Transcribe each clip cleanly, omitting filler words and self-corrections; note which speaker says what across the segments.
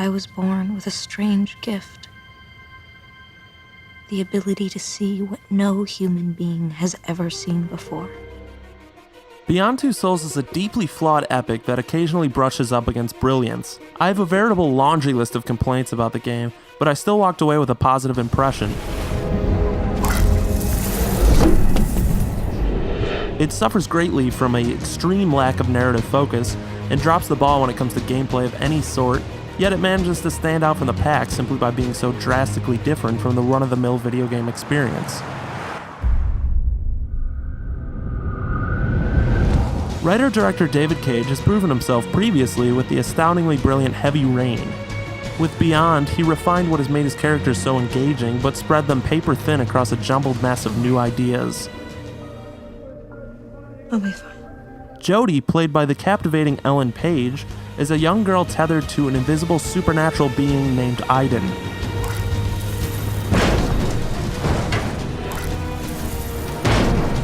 Speaker 1: I was born with a strange gift. The ability to see what no human being has ever seen before.
Speaker 2: Beyond Two Souls is a deeply flawed epic that occasionally brushes up against brilliance. I have a veritable laundry list of complaints about the game, but I still walked away with a positive impression. It suffers greatly from an extreme lack of narrative focus, and drops the ball when it comes to gameplay of any sort, yet it manages to stand out from the pack simply by being so drastically different from the run-of-the-mill video game experience. Writer-director David Cage has proven himself previously with the astoundingly brilliant Heavy Rain. With Beyond, he refined what has made his characters so engaging, but spread them paper-thin across a jumbled mess of new ideas.
Speaker 1: I'll be fine.
Speaker 2: Jodie, played by the captivating Ellen Page, is a young girl tethered to an invisible supernatural being named Aiden.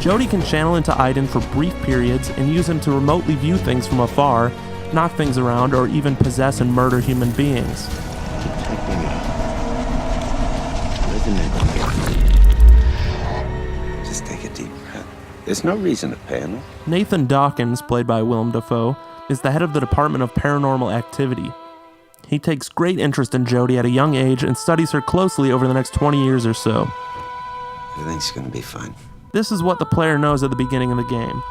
Speaker 2: Jodie can channel into Aiden for brief periods and use him to remotely view things from afar, knock things around, or even possess and murder human beings.
Speaker 3: Just take a deep breath. There's no reason to panic.
Speaker 2: Nathan Dawkins, played by Willem Dafoe, is the head of the Department of Paranormal Activity. He takes great interest in Jodie at a young age and studies her closely over the next 20 years or so.
Speaker 3: Everything's gonna be fine.
Speaker 2: This is what the player knows at the beginning of the game,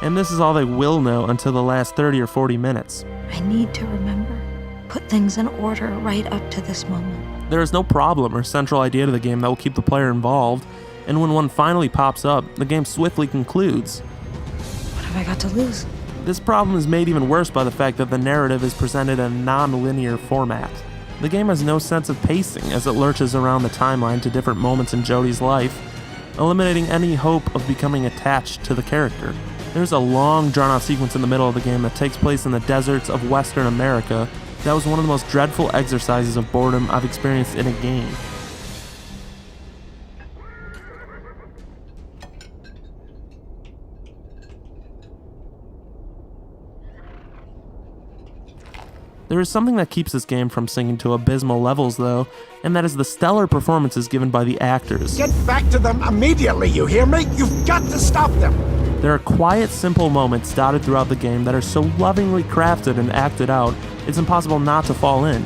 Speaker 2: and this is all they will know until the last 30 or 40 minutes.
Speaker 1: I need to remember. Put things in order right up to this moment.
Speaker 2: There is no problem or central idea to the game that will keep the player involved, and when one finally pops up, the game swiftly concludes.
Speaker 1: What have I got to lose?
Speaker 2: This problem is made even worse by the fact that the narrative is presented in a non-linear format. The game has no sense of pacing as it lurches around the timeline to different moments in Jodie's life, eliminating any hope of becoming attached to the character. There's a long, drawn-out sequence in the middle of the game that takes place in the deserts of Western America that was one of the most dreadful exercises of boredom I've experienced in a game. There is something that keeps this game from sinking to abysmal levels, though, and that is the stellar performances given by the actors.
Speaker 4: Get back to them immediately, you hear me? You've got to stop them!
Speaker 2: There are quiet, simple moments dotted throughout the game that are so lovingly crafted and acted out, it's impossible not to fall in.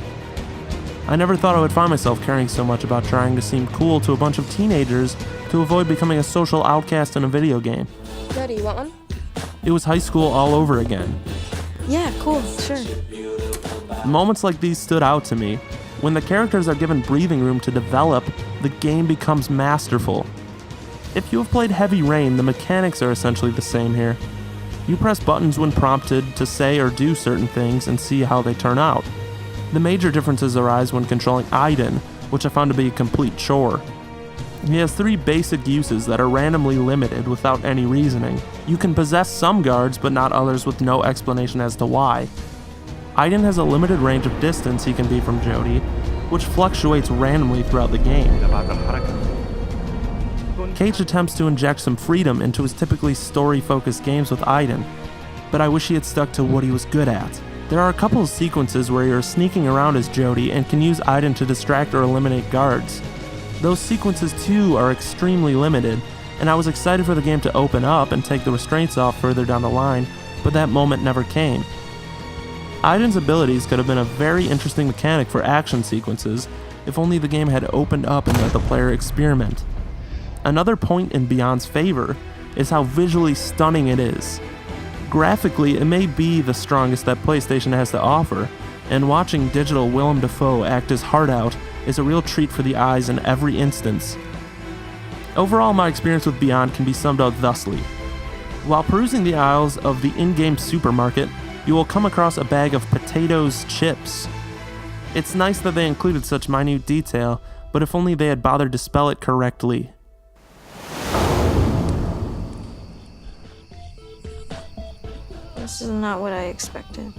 Speaker 2: I never thought I would find myself caring so much about trying to seem cool to a bunch of teenagers to avoid becoming a social outcast in a video game.
Speaker 5: Daddy, you want one?
Speaker 2: It was high school all over again.
Speaker 5: Yeah, cool, sure.
Speaker 2: Moments like these stood out to me. When the characters are given breathing room to develop, the game becomes masterful. If you have played Heavy Rain, the mechanics are essentially the same here. You press buttons when prompted to say or do certain things and see how they turn out. The major differences arise when controlling Aiden, which I found to be a complete chore. He has 3 basic uses that are randomly limited without any reasoning. You can possess some guards, but not others, with no explanation as to why. Aiden has a limited range of distance he can be from Jodie, which fluctuates randomly throughout the game. Cage attempts to inject some freedom into his typically story-focused games with Aiden, but I wish he had stuck to what he was good at. There are a couple of sequences where you're sneaking around as Jodie and can use Aiden to distract or eliminate guards. Those sequences too are extremely limited, and I was excited for the game to open up and take the restraints off further down the line, but that moment never came. Aiden's abilities could have been a very interesting mechanic for action sequences if only the game had opened up and let the player experiment. Another point in Beyond's favor is how visually stunning it is. Graphically, it may be the strongest that PlayStation has to offer, and watching digital Willem Dafoe act his heart out is a real treat for the eyes in every instance. Overall, my experience with Beyond can be summed up thusly. While perusing the aisles of the in-game supermarket, you will come across a bag of potatoes chips. It's nice that they included such minute detail, but if only they had bothered to spell it correctly.
Speaker 1: This is not what I expected.